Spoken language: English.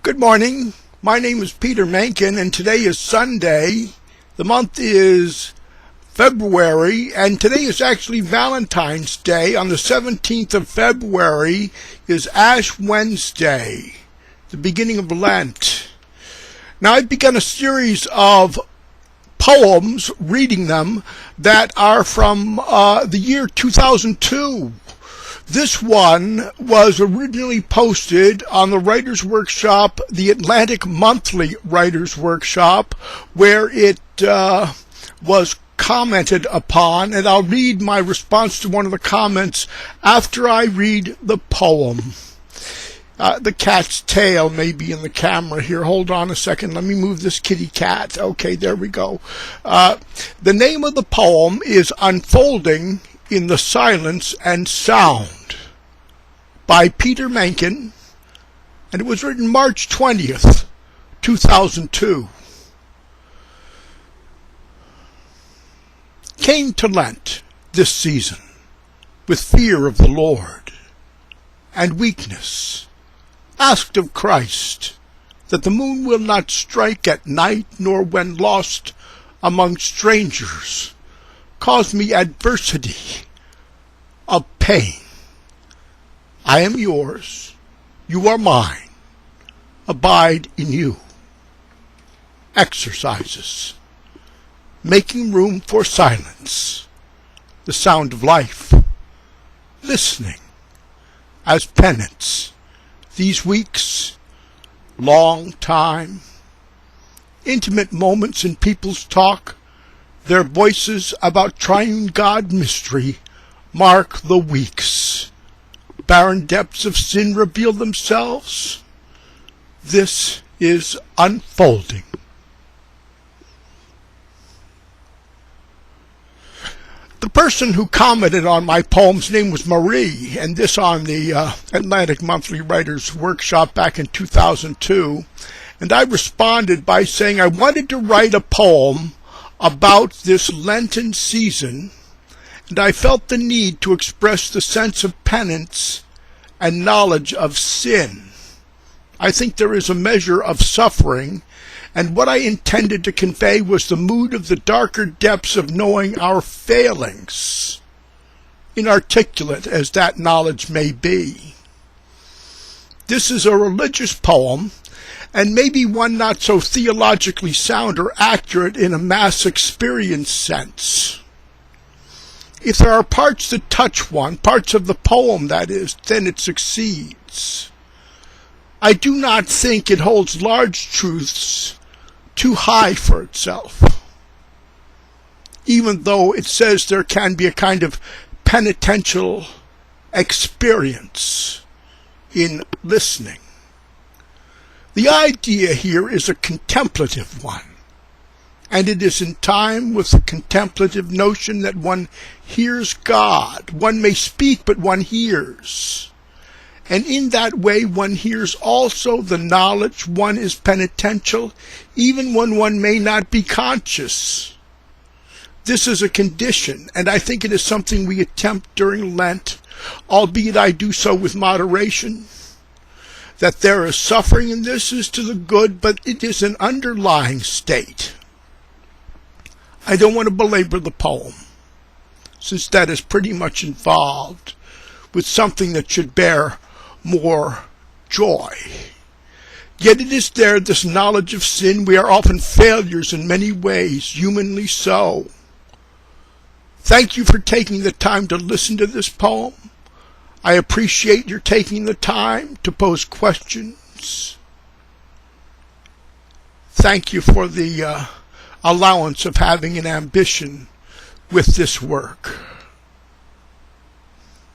Good morning. My name is Peter Menkin, and today is Sunday. The month is February, and today is actually Valentine's Day. On the 17th of February is Ash Wednesday, the beginning of Lent. Now, I've begun a series of poems, reading them, that are from the year 2002. This one was originally posted on the Writers' Workshop, the Atlantic Monthly Writers' Workshop, where it was commented upon, and I'll read my response to one of the comments after I read the poem. The cat's tail may be in the camera here. Hold on a second. Let me move this kitty cat. Okay, there we go. The name of the poem is Unfolding in the Silence and Sound by Peter Menkin, and it was written March 20th, 2002. Came to Lent this season with fear of the Lord and weakness, asked of Christ that the moon will not strike at night, nor when lost among strangers cause me adversity of pain. I am yours, you are mine, abide in you. Exercises. Making room for silence, the sound of life. Listening as penance. These weeks, long time. Intimate moments in people's talk, their voices about Triune God mystery mark the weeks. Barren depths of sin reveal themselves. This is unfolding. The person who commented on my poem's name was Marie, and this on the Atlantic Monthly Writers' Workshop back in 2002. And I responded by saying I wanted to write a poem about this Lenten season, and I felt the need to express the sense of penance and knowledge of sin. I think there is a measure of suffering, and what I intended to convey was the mood of the darker depths of knowing our failings, inarticulate as that knowledge may be. This is a religious poem, and maybe one not so theologically sound or accurate in a mass experience sense. If there are parts that touch one, parts of the poem that is, then it succeeds. I do not think it holds large truths too high for itself, even though it says there can be a kind of penitential experience in listening. The idea here is a contemplative one, and it is in time with the contemplative notion that one hears God. One may speak, but one hears. And in that way, one hears also the knowledge one is penitential, even when one may not be conscious. This is a condition, and I think it is something we attempt during Lent, albeit I do so with moderation. That there is suffering in this is to the good, but it is an underlying state. I don't want to belabor the poem, since that is pretty much involved with something that should bear more joy. Yet it is there, this knowledge of sin. We are often failures in many ways, humanly so. Thank you for taking the time to listen to this poem. I appreciate your taking the time to pose questions. Thank you for the allowance of having an ambition with this work.